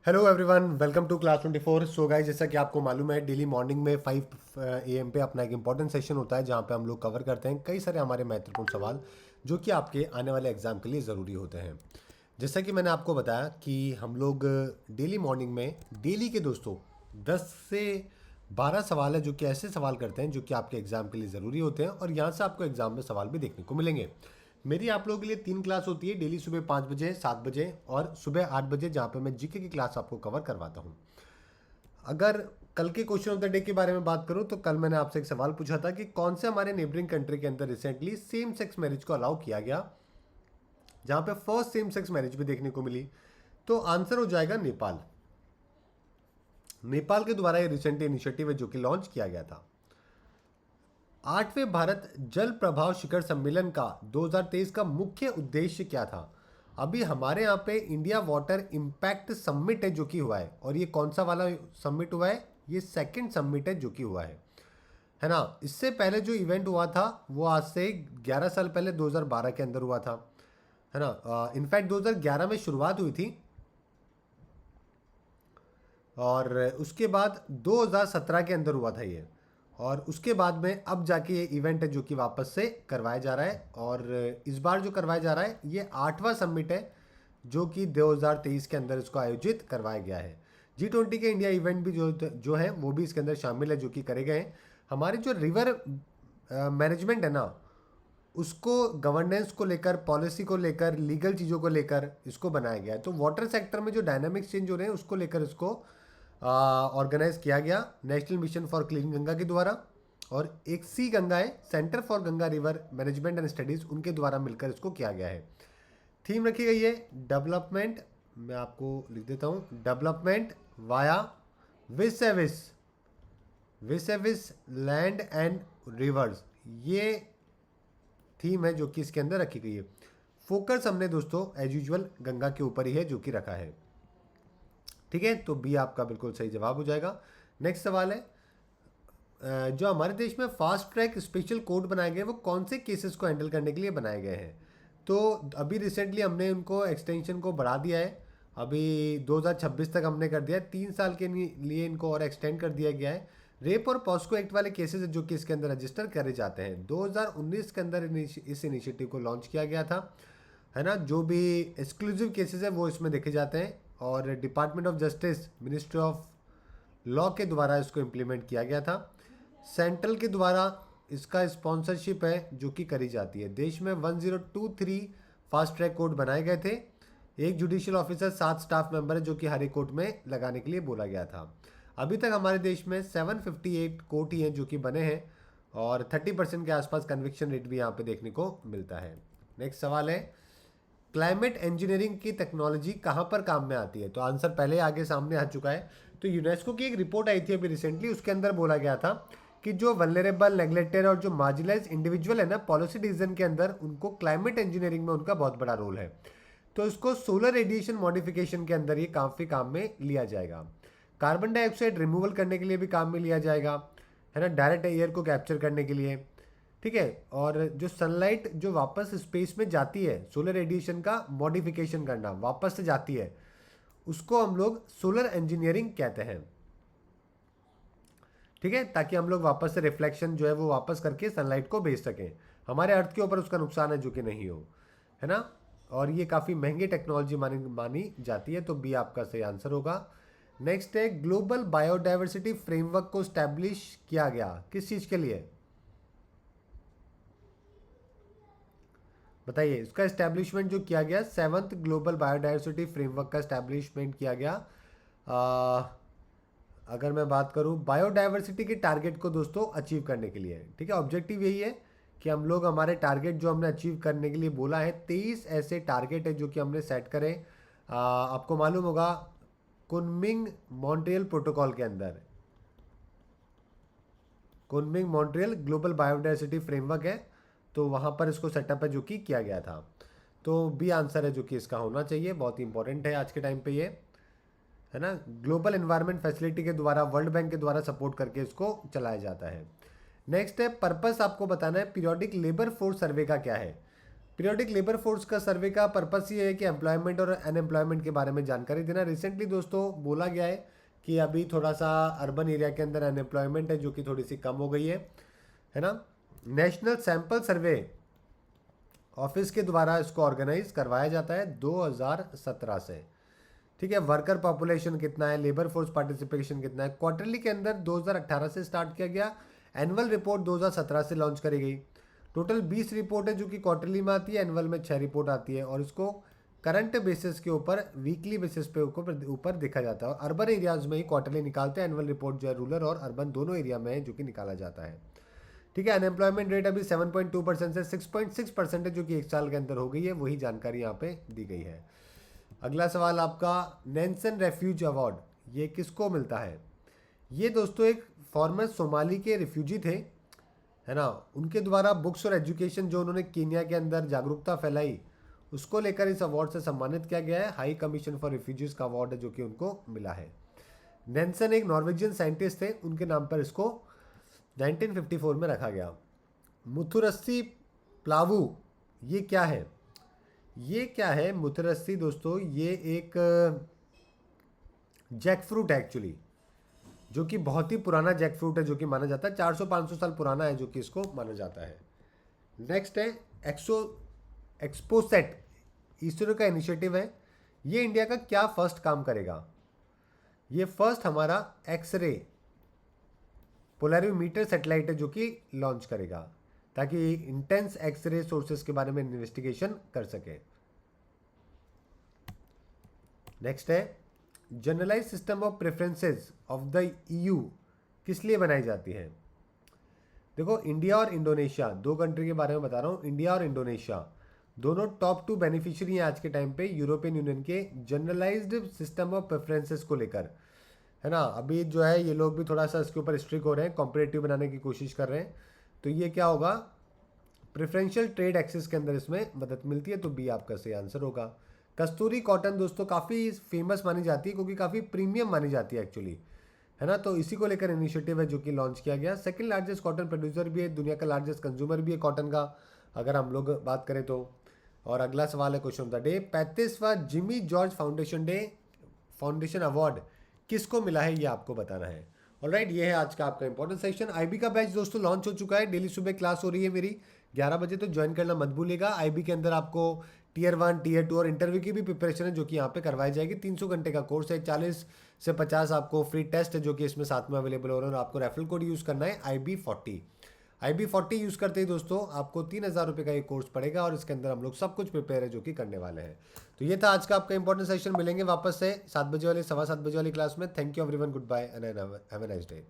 Hello everyone, welcome to class 24। So guys, जैसा कि आपको मालूम है, डेली मॉर्निंग में 5 AM पे अपना एक इंपॉर्टेंट सेशन होता है जहां पे हम लोग कवर करते हैं कई सारे हमारे महत्वपूर्ण सवाल जो कि आपके आने वाले एग्जाम के लिए ज़रूरी होते हैं। जैसा कि मैंने आपको बताया कि हम लोग डेली मॉर्निंग में डेली के दोस्तों 10 से 12 सवाल है जो कि ऐसे सवाल करते हैं जो कि आपके एग्जाम के लिए ज़रूरी होते हैं और यहाँ से आपको एग्जाम में सवाल भी देखने को मिलेंगे। मेरी आप लोगों के लिए 3 क्लास होती है डेली, सुबह 5 बजे, 7 बजे और सुबह 8 बजे, जहाँ पे मैं जीके की क्लास आपको कवर करवाता हूँ। अगर कल के क्वेश्चन ऑफ द डे के बारे में बात करूँ तो कल मैंने आपसे एक सवाल पूछा था कि कौन से हमारे नेबरिंग कंट्री के अंदर रिसेंटली सेम सेक्स मैरिज को अलाउ किया गया, जहाँ पे फर्स्ट सेम सेक्स मैरिज भी देखने को मिली। तो आंसर हो जाएगा नेपाल। नेपाल के द्वारा ये रिसेंट इनिशिएटिव है जो कि लॉन्च किया गया था। 8वें भारत जल प्रभाव शिखर सम्मेलन का 2023 का मुख्य उद्देश्य क्या था? अभी हमारे यहाँ पे इंडिया वाटर इम्पैक्ट समिट है जो कि हुआ है, और ये कौन सा वाला समिट हुआ है? ये सेकंड समिट है जो कि हुआ है ना। इससे पहले जो इवेंट हुआ था वो आज से 11 साल पहले 2012 के अंदर हुआ था, है ना। इनफैक्ट 2011 में शुरुआत हुई थी और उसके बाद 2017 के अंदर हुआ था ये, और उसके बाद में अब जाके ये इवेंट है जो कि वापस से करवाया जा रहा है। और इस बार जो करवाया जा रहा है ये 8वां समिट है जो कि 2023 के अंदर इसको आयोजित करवाया गया है। G20 के इंडिया इवेंट भी जो जो है वो भी इसके अंदर शामिल है जो कि करे गए हैं। हमारे जो रिवर मैनेजमेंट है ना, उसको गवर्नेंस को लेकर, पॉलिसी को लेकर, लीगल चीज़ों को लेकर इसको बनाया गया है। तो वाटर सेक्टर में जो डायनामिक्स चेंज हो रहे हैं उसको लेकर इसको ऑर्गेनाइज किया गया national mission for clean Ganga के द्वारा, और एक सी गंगा है, centre for Ganga river management and studies, उनके द्वारा मिलकर इसको किया गया है। थीम रखी गई है डेवलपमेंट। मैं आपको लिख देता हूँ, डेवलपमेंट वाया विस विस लैंड एंड रिवर्स, ये थीम है जो कि इसके अंदर रखी गई है। फोकस हमने दोस्तों एज यूजुअल गंगा के ऊपर ही है जो कि रखा है। ठीक है, तो बी आपका बिल्कुल सही जवाब हो जाएगा। नेक्स्ट सवाल है, जो हमारे देश में फास्ट ट्रैक स्पेशल कोर्ट बनाए गए वो कौन से केसेस को हैंडल करने के लिए बनाए गए हैं? तो अभी रिसेंटली हमने उनको एक्सटेंशन को बढ़ा दिया है। अभी 2026 तक हमने कर दिया है, 3 साल के लिए इनको और एक्सटेंड कर दिया गया है। रेप और पॉस्को एक्ट वाले केसेस जो कि इसके अंदर रजिस्टर करे जाते हैं, 2019 के अंदर इस इनिशिएटिव को लॉन्च किया गया था, है ना। जो भी एक्सक्लूसिव केसेस है वो इसमें देखे जाते हैं, और department of justice, ministry of law के द्वारा इसको इम्प्लीमेंट किया गया था। सेंट्रल के द्वारा इसका स्पॉन्सरशिप है जो कि करी जाती है। देश में 1023 फास्ट ट्रैक कोर्ट बनाए गए थे। एक जुडिशियल ऑफिसर, 7 स्टाफ मेंबर है जो कि हर एक कोर्ट में लगाने के लिए बोला गया था। अभी तक हमारे देश में 758 कोर्ट ही हैं जो कि बने हैं, और 30% के आसपास कन्विक्शन रेट भी यहाँ पे देखने को मिलता है। नेक्स्ट सवाल है, क्लाइमेट इंजीनियरिंग की टेक्नोलॉजी कहाँ पर काम में आती है? तो आंसर पहले आगे सामने आ चुका है। तो यूनेस्को की एक रिपोर्ट आई थी अभी रिसेंटली, उसके अंदर बोला गया था कि जो वल्नरेबल, नेग्लेक्टेड और जो मार्जिनलाइज इंडिविजुअल है ना पॉलिसी डिसीजन के अंदर, उनको क्लाइमेट इंजीनियरिंग में उनका बहुत बड़ा रोल है। तो इसको सोलर रेडिएशन मॉडिफिकेशन के अंदर ये काफ़ी काम में लिया जाएगा। कार्बन डाइऑक्साइड रिमूवल करने के लिए भी काम में लिया जाएगा, है ना, डायरेक्ट एयर को कैप्चर करने के लिए। ठीक है, और जो सनलाइट जो वापस स्पेस में जाती है, सोलर रेडिएशन का मॉडिफिकेशन करना, वापस से जाती है, उसको हम लोग सोलर इंजीनियरिंग कहते हैं। ठीक है, ताकि हम लोग वापस से रिफ्लेक्शन जो है वो वापस करके सनलाइट को भेज सकें, हमारे अर्थ के ऊपर उसका नुकसान है जो कि नहीं हो, है ना। और ये काफ़ी महंगी टेक्नोलॉजी मानी जाती है, तो बी आपका सही आंसर होगा। नेक्स्ट है, ग्लोबल बायोडाइवर्सिटी फ्रेमवर्क को स्टैब्लिश किया गया किस चीज़ के लिए? बताइए, इसका इस्टेब्लिशमेंट जो किया गया, 7th ग्लोबल बायोडाइवर्सिटी फ्रेमवर्क का इस्टेब्लिशमेंट किया गया। आ, अगर मैं बात करूं बायोडाइवर्सिटी के टारगेट को दोस्तों अचीव करने के लिए, ठीक है, ऑब्जेक्टिव यही है कि हम लोग हमारे टारगेट जो हमने अचीव करने के लिए बोला है, 23 ऐसे टारगेट है जो कि हमने सेट करें। आपको मालूम होगा कुनमिंग मॉन्ट्रियल प्रोटोकॉल के अंदर, Kunming Montreal global biodiversity framework है, तो वहाँ पर इसको सेटअप है जो कि किया गया था। तो बी आंसर है जो कि इसका होना चाहिए, बहुत ही इंपॉर्टेंट है आज के टाइम पे ये, है ना। ग्लोबल एनवायरनमेंट फैसिलिटी के द्वारा, वर्ल्ड बैंक के द्वारा सपोर्ट करके इसको चलाया जाता है। नेक्स्ट है, पर्पस आपको बताना है पीरियोडिक लेबर फोर्स सर्वे का क्या है? पीरियोडिक लेबर फोर्स का सर्वे का पर्पस ये है कि एम्प्लॉयमेंट और अनएम्प्लॉयमेंट के बारे में जानकारी देना। रिसेंटली दोस्तों बोला गया है कि अभी थोड़ा सा अर्बन एरिया के अंदर अनएम्प्लॉयमेंट है जो कि थोड़ी सी कम हो गई है ना। नेशनल सैंपल सर्वे ऑफिस के द्वारा इसको ऑर्गेनाइज करवाया जाता है 2017 से। ठीक है, वर्कर पॉपुलेशन कितना है, लेबर फोर्स पार्टिसिपेशन कितना है, क्वार्टरली के अंदर 2018 से स्टार्ट किया गया। एनुअल रिपोर्ट 2017 से लॉन्च करी गई। टोटल 20 रिपोर्ट है जो कि क्वार्टरली में आती है, एनुअल में 6 रिपोर्ट आती है और इसको करंट बेसिस के ऊपर वीकली बेसिस पे ऊपर देखा जाता है। और अर्बन एरियाज में ही क्वार्टरली निकालते हैं, एनुअल रिपोर्ट जो है रूरल और अर्बन दोनों एरिया में है जो कि निकाला जाता है। ठीक है, अनएम्प्लॉयमेंट रेट अभी 7.2% से 6.6% है जो कि एक साल के अंदर हो गई है, वही जानकारी यहाँ पे दी गई है। अगला सवाल आपका, नेल्सन रेफ्यूज अवार्ड ये किसको मिलता है? ये दोस्तों एक फॉर्मर सोमाली के रिफ्यूजी थे, है ना, उनके द्वारा बुक्स और एजुकेशन जो उन्होंने कीनिया के अंदर जागरूकता फैलाई उसको लेकर इस अवार्ड से सम्मानित किया गया है। हाई कमीशन फॉर रिफ्यूजीज का अवार्ड है जो कि उनको मिला है। नेल्सन एक नॉर्वेजियन साइंटिस्ट थे, उनके नाम पर इसको 1954 में रखा गया। मुथुरस्सी प्लावू ये क्या है? ये क्या है मुथुरस्सी दोस्तों? ये एक जैक फ्रूट है एक्चुअली, जो कि बहुत ही पुराना जैक फ्रूट है जो कि माना जाता है 400-500 साल पुराना है जो कि इसको माना जाता है। नेक्स्ट है एक्सपोसेट, इसरो का इनिशिएटिव है। ये इंडिया का क्या फर्स्ट काम करेगा? ये फर्स्ट हमारा एक्सरे पोलैरिमीटर सैटेलाइट है जो कि लॉन्च करेगा ताकि इंटेंस एक्सरे सोर्सेस के बारे में इन्वेस्टिगेशन कर सके। नेक्स्ट है generalize system of preferences of the EU किस लिए बनाई जाती है? देखो, इंडिया और इंडोनेशिया, दो कंट्री के बारे में बता रहा हूँ। इंडिया और इंडोनेशिया दोनों टॉप 2 बेनिफिशियरी हैं आज के टाइम पे यूरोपियन यूनियन के जनरलाइज्ड सिस्टम ऑफ प्रेफरेंसेस को लेकर, है ना। अभी जो है ये लोग भी थोड़ा सा इसके ऊपर स्ट्रिक्ट हो रहे हैं, कॉम्पिटेटिव बनाने की कोशिश कर रहे हैं। तो ये क्या होगा? प्रेफरेंशियल ट्रेड एक्सेस के अंदर इसमें मदद मिलती है, तो बी आपका सही आंसर होगा। कस्तूरी कॉटन दोस्तों काफ़ी फेमस मानी जाती है क्योंकि काफ़ी प्रीमियम मानी जाती है एक्चुअली, है ना। तो इसी को लेकर इनिशिएटिव है जो कि लॉन्च किया गया। सेकंड लार्जेस्ट कॉटन प्रोड्यूसर भी है, दुनिया का लार्जेस्ट कंज्यूमर भी है कॉटन का, अगर हम लोग बात करें तो। और अगला सवाल है क्वेश्चन ऑफ द डे, 35वां जिमी जॉर्ज फाउंडेशन अवार्ड किसको मिला है? ये आपको बताना है। ऑलराइट, ये है आज का आपका इंपॉर्टेंट सेक्शन। आईबी का बैच दोस्तों लॉन्च हो चुका है, डेली सुबह क्लास हो रही है मेरी 11 बजे, तो ज्वाइन करना मत भूलिएगा। आईबी के अंदर आपको टीयर 1, टीयर 2 और इंटरव्यू की भी प्रिपरेशन है जो कि यहाँ पे करवाई जाएगी। 300 घंटे का कोर्स है, 40 से 50 आपको फ्री टेस्ट है जो कि इसमें साथ में अवेलेबल हो रहा है। और आपको रेफरल कोड यूज़ करना है IB40 यूज़ करते ही दोस्तों आपको 3000 रुपये का ये कोर्स पड़ेगा और इसके अंदर हम लोग सब कुछ प्रिपेयर है जो कि करने वाले हैं। तो ये था आज का आपका इंपॉर्टेंट सेशन। मिलेंगे वापस से 7 बजे वाली 7:15 बजे वाली क्लास में। Thank you everyone, good bye and have a nice day.